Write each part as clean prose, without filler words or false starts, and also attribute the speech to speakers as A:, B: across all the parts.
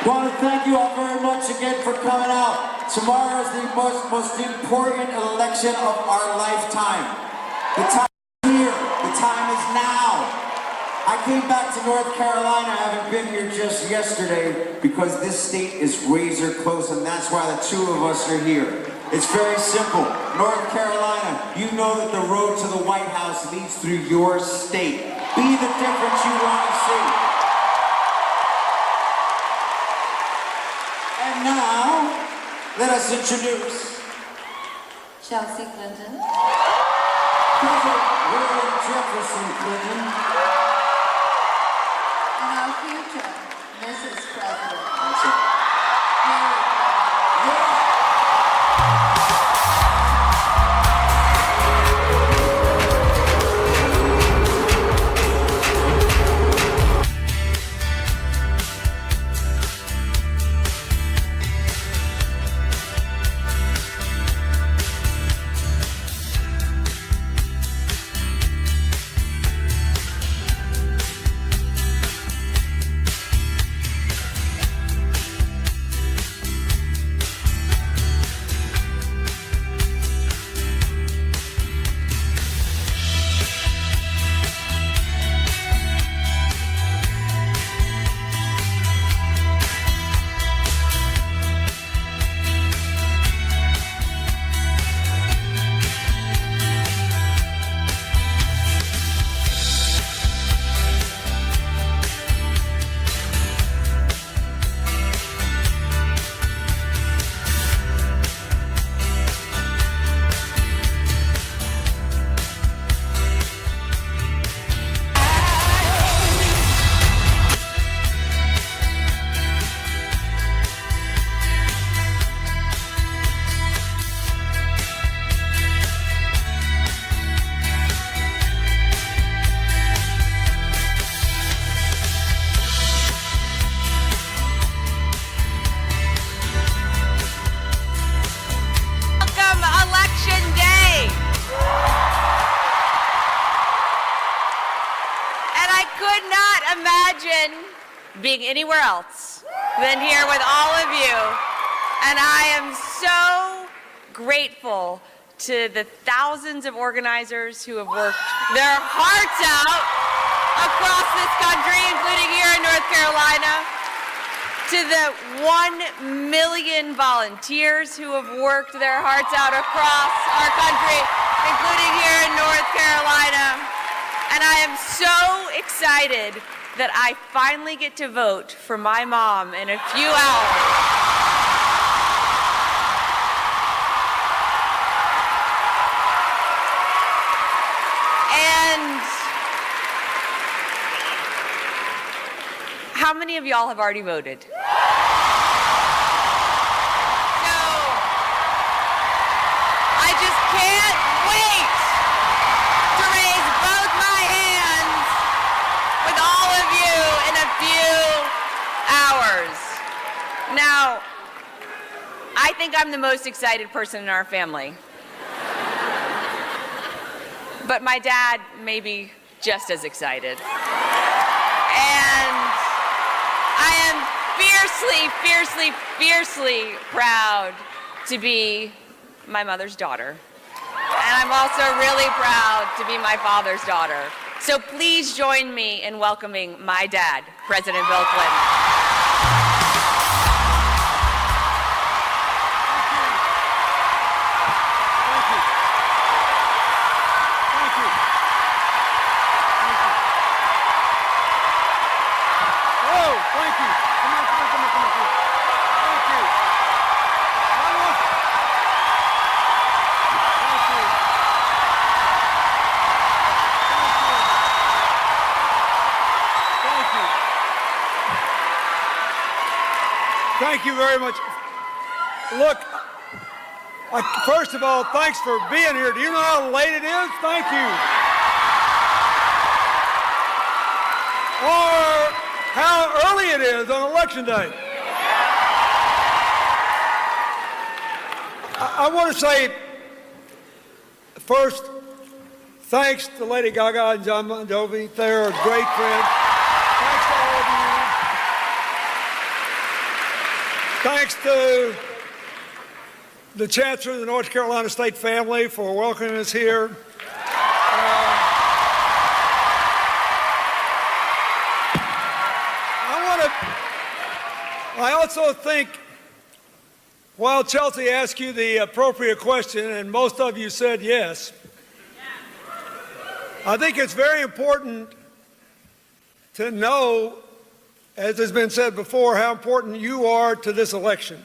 A: I want to thank you all very much again for coming out. Tomorrow is the most important election of our lifetime. The time is here. The time is now. I came back to North Carolina. I haven't been here just yesterday because this state is razor close, and that's why the two of us are here. It's very simple. North Carolina, you know that the road to the White House leads through your state. Be the difference you want to see. And now, let us introduce
B: Chelsea Clinton,
A: President William Jefferson Clinton,
B: and our future Mrs. President.
A: That's it.
B: Mary
A: Yeah.
C: Being anywhere else than here with all of you. And I am so grateful to the thousands of organizers who have worked their hearts out across this country, including here in North Carolina, to the 1 million volunteers who have worked their hearts out across our country, including here in North Carolina. And I am so excited that I finally get to vote for my mom in a few hours. And how many of y'all have already voted? So, I just can't wait to raise both my hands with all of you in a few hours. Now, I think I'm the most excited person in our family. But my dad may be just as excited. And I am fiercely proud to be my mother's daughter. And I'm also really proud to be my father's daughter. So please join me in welcoming my dad, President Bill Clinton.
D: Thank you very much. Look, first of all, thanks for being here. Do you know how late it is? Thank you. Or how early it is on Election Day. I want to say, first, thanks to Lady Gaga and John Bon Jovi. They're great friends. Thanks to all of you. Thanks to the Chancellor of the North Carolina State family for welcoming us here. I also think, while Chelsea asked you the appropriate question, and most of you said yes, I think it's very important to know, as has been said before, how important you are to this election.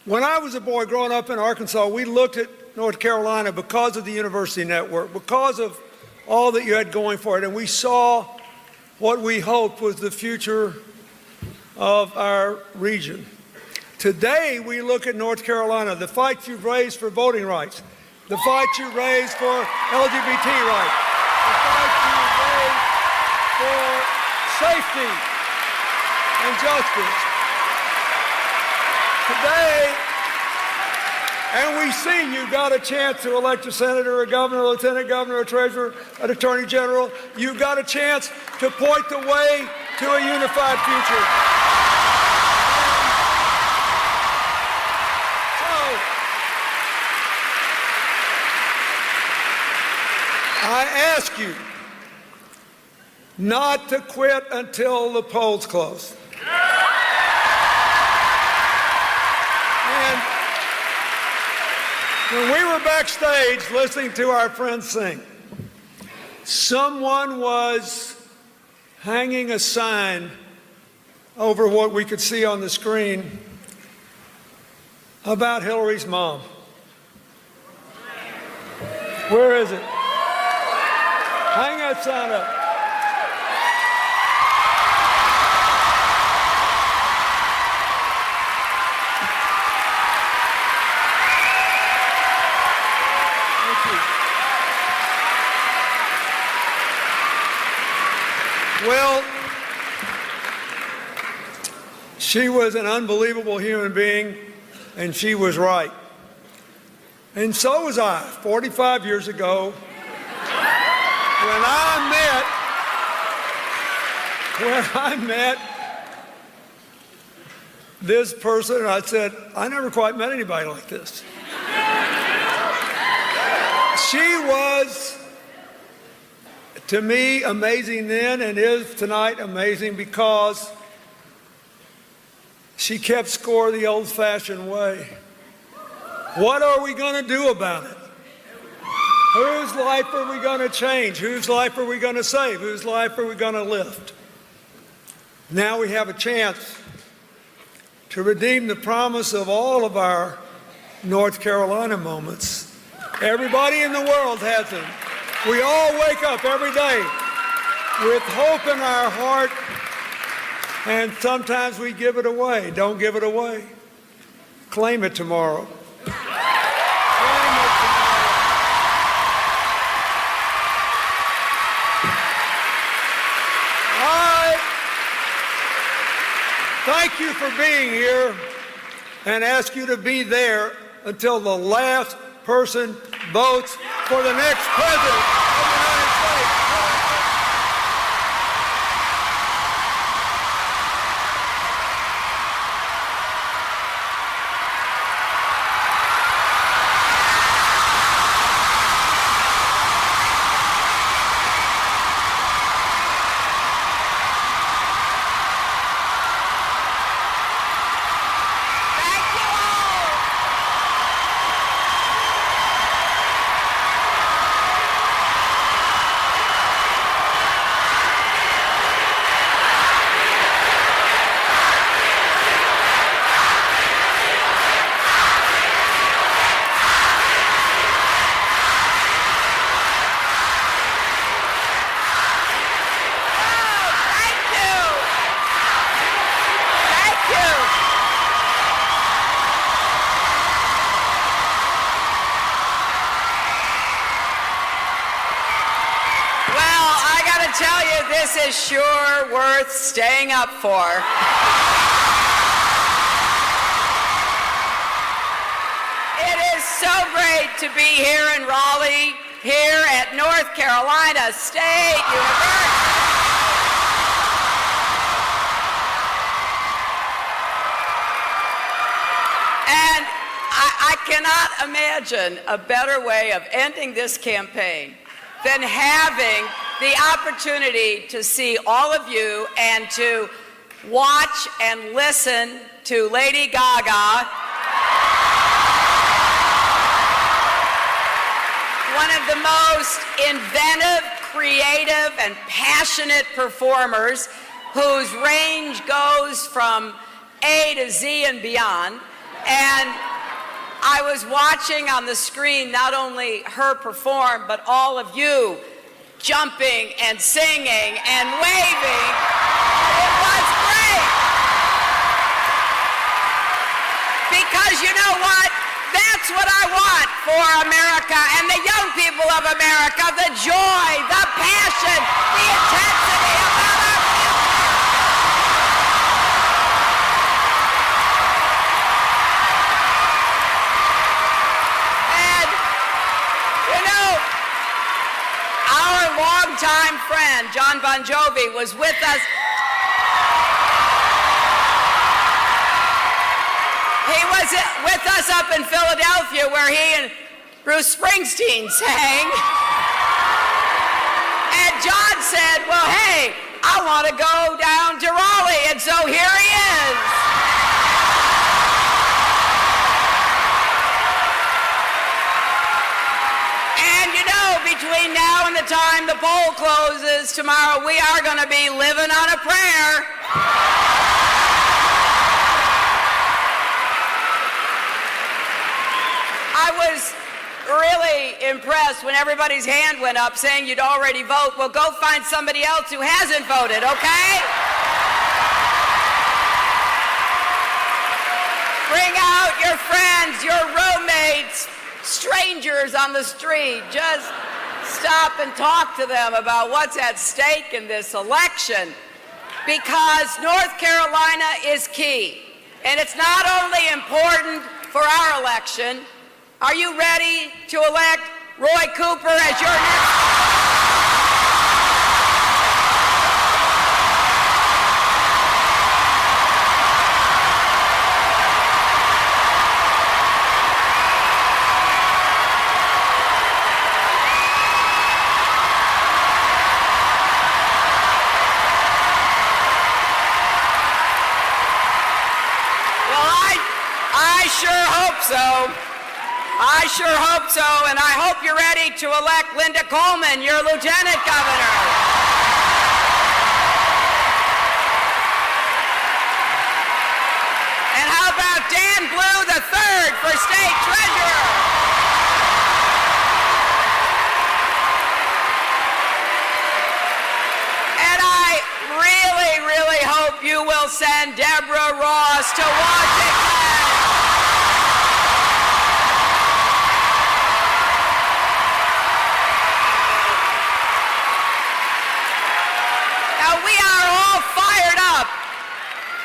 D: When I was a boy growing up in Arkansas, we looked at North Carolina because of the university network, because of all that you had going for it, and we saw what we hoped was the future of our region. Today, we look at North Carolina, the fight you've raised for voting rights, the fight you raised for LGBT rights, the fight you raised for safety and justice. Today, and we see you got a chance to elect a senator, a governor, a lieutenant governor, a treasurer, an attorney general. You got a chance to point the way to a unified future. I ask you not to quit until the polls close. And when we were backstage listening to our friends sing, someone was hanging a sign over what we could see on the screen about Hillary's mom. Where is it? Hang that sign up. Thank you. Well, she was an unbelievable human being, and she was right. And so was I, 45 years ago. When I met this person, I said, I never quite met anybody like this. She was, to me, amazing then and is tonight amazing because she kept score the old-fashioned way. What are we going to do about it? Whose life are we going to change? Whose life are we going to save? Whose life are we going to lift? Now we have a chance to redeem the promise of all of our North Carolina moments. Everybody in the world has them. We all wake up every day with hope in our heart, and sometimes we give it away. Don't give it away. Claim it tomorrow. Thank you for being here and ask you to be there until the last person votes for the next president of the United States.
C: This is sure worth staying up for. It is so great to be here in Raleigh, here at North Carolina State University.
E: cannot imagine a better way of ending this campaign than having the opportunity to see all of you and to watch and listen to Lady Gaga, one of the most inventive, creative, and passionate performers whose range goes from A to Z and beyond. And I was watching on the screen not only her perform, but all of you jumping and singing and waving. It was great. Because you know what? That's what I want for America and the young people of America, the joy, the passion, the intensity about our future. And, you know, our longtime friend, John Bon Jovi, was with us. He was with us up in Philadelphia where he and Bruce Springsteen sang. And John said, well, hey, I want to go down to Raleigh. And so here he is. And you know, between now and the time the poll closes tomorrow, we are going to be living on a prayer. I was really impressed when everybody's hand went up saying you'd already vote. Well, go find somebody else who hasn't voted, okay? Bring out your friends, your roommates, strangers on the street. Just stop and talk to them about what's at stake in this election. Because North Carolina is key. And it's not only important for our election. Are you ready to elect Roy Cooper as your next? Well, I sure hope so. I sure hope so, and I hope you're ready to elect Linda Coleman, your lieutenant governor. And how about Dan Blue III for state treasurer? And I really, really hope you will send Deborah Ross to Washington.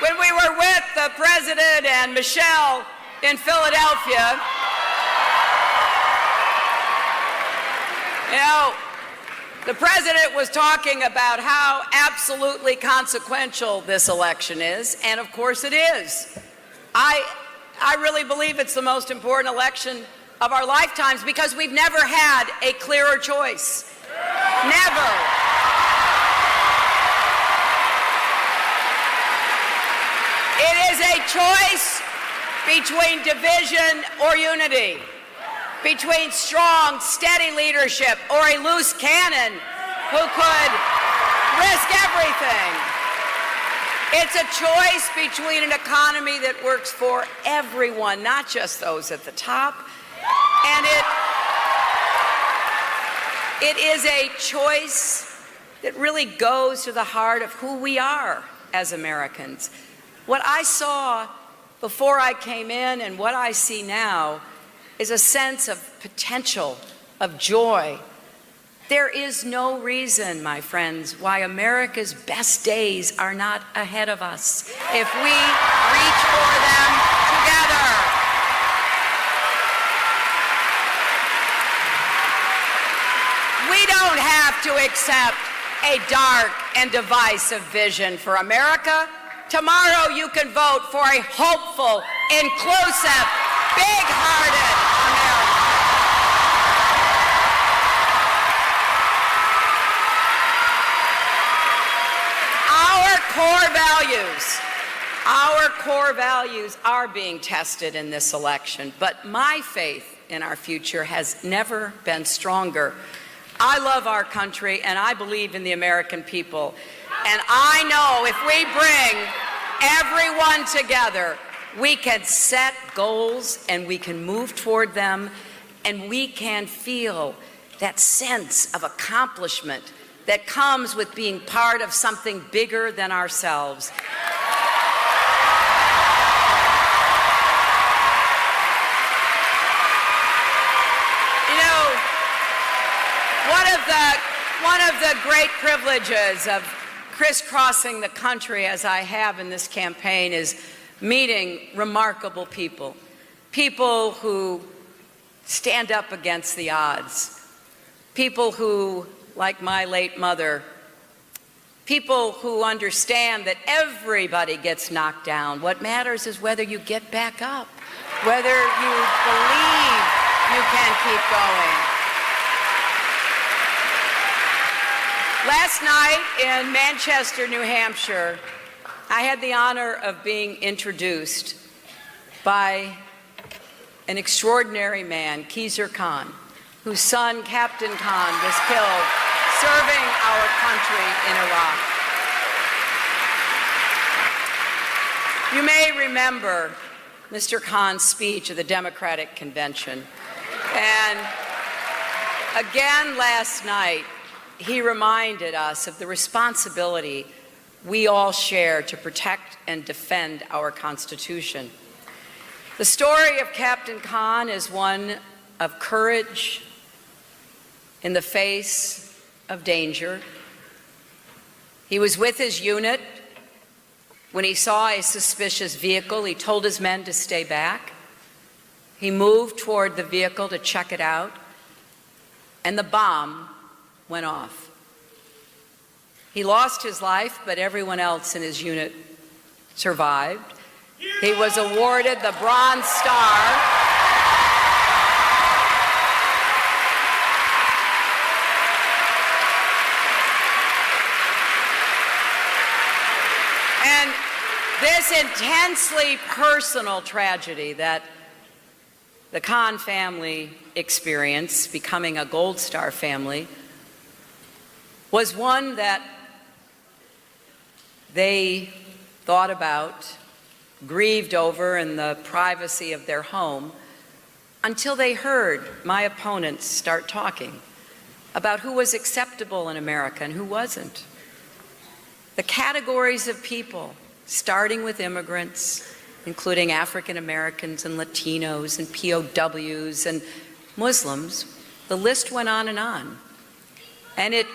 E: When we were with the President and Michelle in Philadelphia, you know, the President was talking about how absolutely consequential this election is, and of course it is. I really believe it's the most important election of our lifetimes because we've never had a clearer choice. Never. It is a choice between division or unity, between strong, steady leadership or a loose cannon who could risk everything. It's a choice between an economy that works for everyone, not just those at the top. And it is a choice that really goes to the heart of who we are as Americans. What I saw before I came in and what I see now is a sense of potential, of joy. There is no reason, my friends, why America's best days are not ahead of us if we reach for them together. We don't have to accept a dark and divisive vision for America. Tomorrow you can vote for a hopeful, inclusive, big-hearted, core values are being tested in this election, but my faith in our future has never been stronger. I love our country, and I believe in the American people. And I know if we bring everyone together, we can set goals and we can move toward them, and we can feel that sense of accomplishment that comes with being part of something bigger than ourselves. You know, one of the great privileges of crisscrossing the country as I have in this campaign is meeting remarkable people, people who stand up against the odds, people who, like my late mother, people who understand that everybody gets knocked down. What matters is whether you get back up, whether you believe you can keep going. Last night in Manchester, New Hampshire, I had the honor of being introduced by an extraordinary man, Khizr Khan, whose son, Captain Khan, was killed serving our country in Iraq. You may remember Mr. Khan's speech at the Democratic Convention. And again last night, he reminded us of the responsibility we all share to protect and defend our Constitution. The story of Captain Khan is one of courage in the face of danger. He was with his unit when he saw a suspicious vehicle. He told his men to stay back. He moved toward the vehicle to check it out, and the bomb went off. He lost his life, but everyone else in his unit survived. He was awarded the Bronze Star. And this intensely personal tragedy that the Khan family experienced, becoming a Gold Star family, was one that they thought about, grieved over in the privacy of their home, until they heard my opponents start talking about who was acceptable in America and who wasn't. The categories of people, starting with immigrants, including African Americans and Latinos and POWs and Muslims, the list went on. And it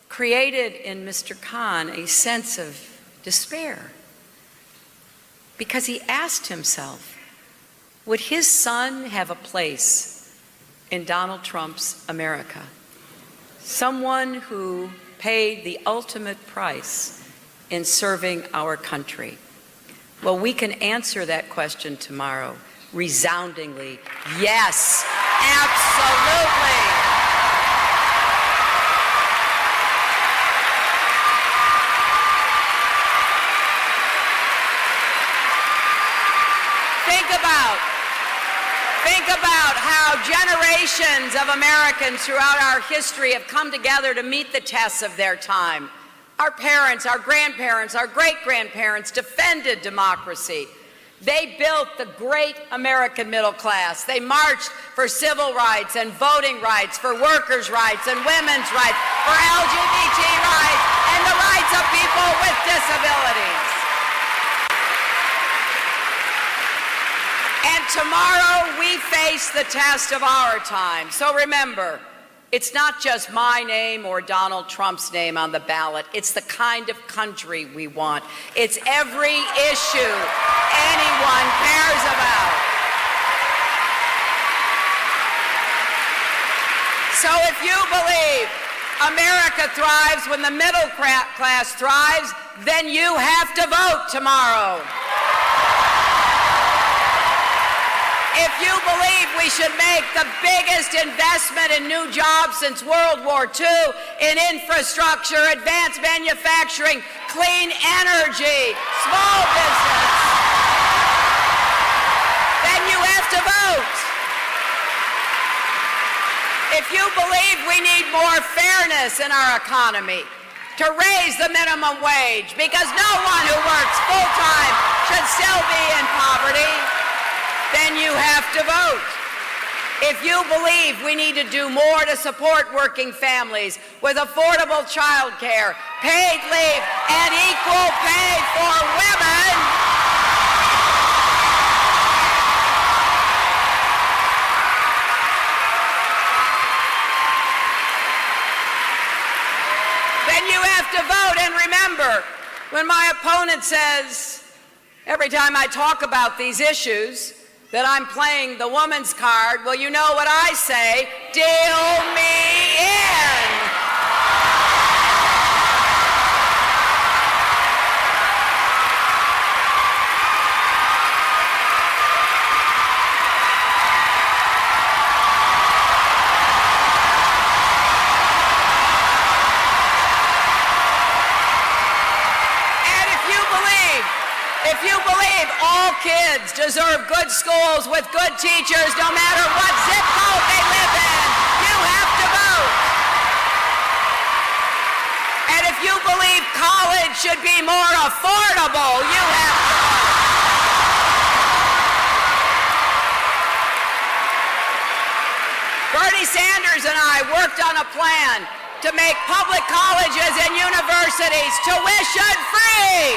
E: created in Mr. Khan a sense of despair, because he asked himself, would his son have a place in Donald Trump's America? Someone who paid the ultimate price in serving our country. Well, we can answer that question tomorrow resoundingly. Yes, absolutely. Think about how generations of Americans throughout our history have come together to meet the tests of their time. Our parents, our grandparents, our great-grandparents defended democracy. They built the great American middle class. They marched for civil rights and voting rights, for workers' rights and women's rights, for LGBT rights and the rights of people with disabilities. And tomorrow we face the test of our time. So remember, it's not just my name or Donald Trump's name on the ballot. It's the kind of country we want. It's every issue anyone cares about. So if you believe America thrives when the middle class thrives, then you have to vote tomorrow. If you believe we should make the biggest investment in new jobs since World War II, in infrastructure, advanced manufacturing, clean energy, small business, then you have to vote. If you believe we need more fairness in our economy, to raise the minimum wage, because no one who works full-time should still be in poverty, then you have to vote. If you believe we need to do more to support working families with affordable child care, paid leave, and equal pay for women, then you have to vote. And remember, when my opponent says, every time I talk about these issues, that I'm playing the woman's card, well, you know what I say, deal me in. If you believe all kids deserve good schools with good teachers, no matter what zip code they live in, you have to vote. And if you believe college should be more affordable, you have to vote. Bernie Sanders and I worked on a plan to make public colleges and universities tuition-free.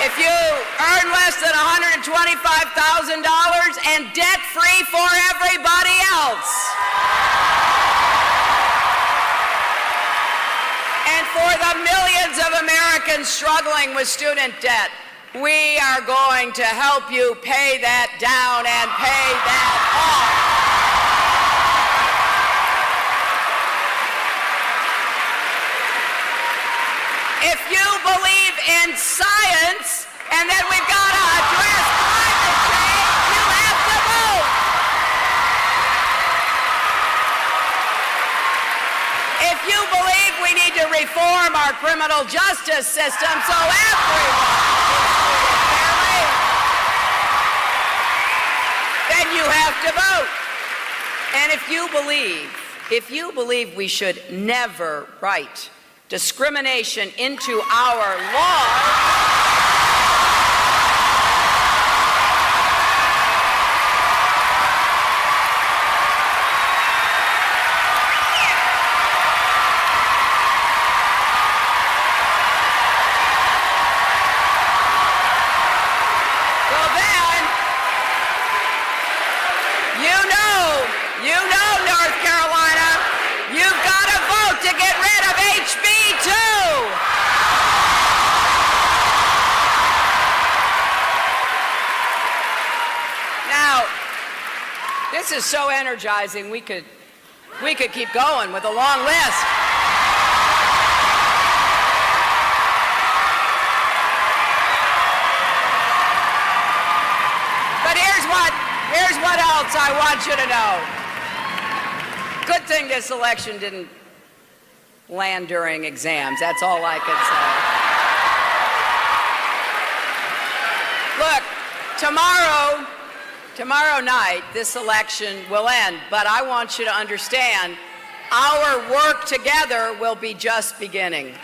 E: If you earn less than $125,000 and debt-free for everybody else. And for the millions of Americans struggling with student debt, we are going to help you pay that down and pay that off. If you believe in science and that we've got to address climate change, you have to vote. If you believe we need to reform our criminal justice system so everyone is treated fairly, then you have to vote. And if you believe we should never write discrimination into our laws, well then, you know, North Carolina, you've got to vote to get rid of HB 2. Now, this is so energizing, we could keep going with a long list. But here's what else I want you to know. Good thing this election didn't land during exams. That's all I can say. Look, tomorrow night, this election will end, but I want you to understand, our work together will be just beginning.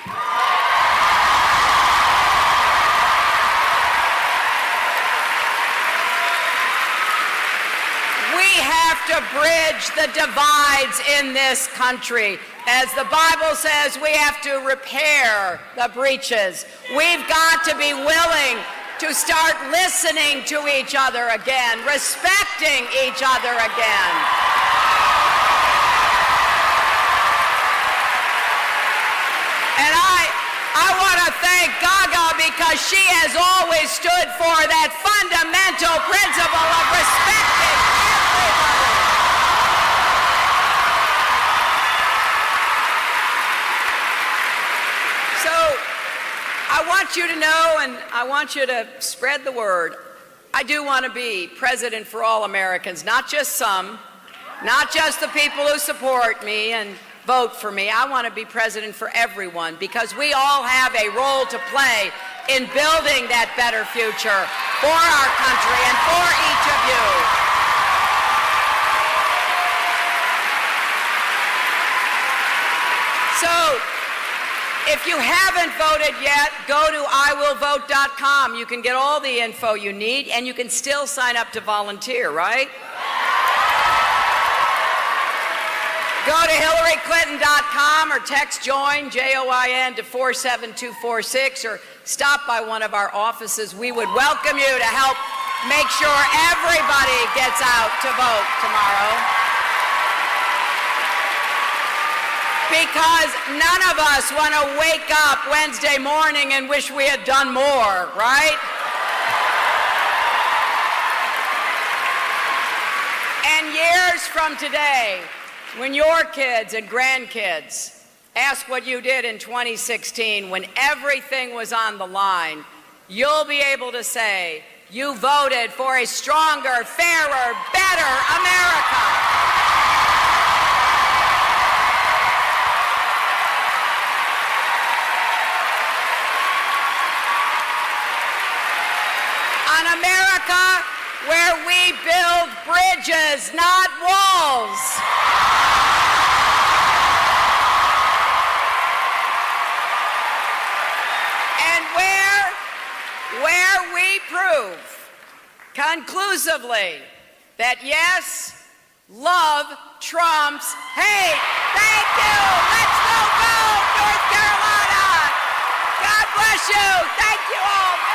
E: We have to bridge the divides in this country. As the Bible says, we have to repair the breaches. We've got to be willing to start listening to each other again, respecting each other again. And I want to thank Gaga because she has always stood for that fundamental principle of respecting everybody. So I want you to know, and I want you to spread the word, I do want to be president for all Americans, not just some, not just the people who support me and vote for me. I want to be president for everyone because we all have a role to play in building that better future for our country and for each of you. So, if you haven't voted yet, go to iwillvote.com. You can get all the info you need, and you can still sign up to volunteer, right? Go to HillaryClinton.com or text JOIN, J-O-I-N, to 47246, or stop by one of our offices. We would welcome you to help make sure everybody gets out to vote tomorrow. Because none of us want to wake up Wednesday morning and wish we had done more, right? And years from today, when your kids and grandkids ask what you did in 2016 when everything was on the line, you'll be able to say, you voted for a stronger, fairer, better America. An America where we build bridges, not walls. And where we prove conclusively that yes, love trumps hate. Thank you. Let's go vote, North Carolina. God bless you. Thank you all.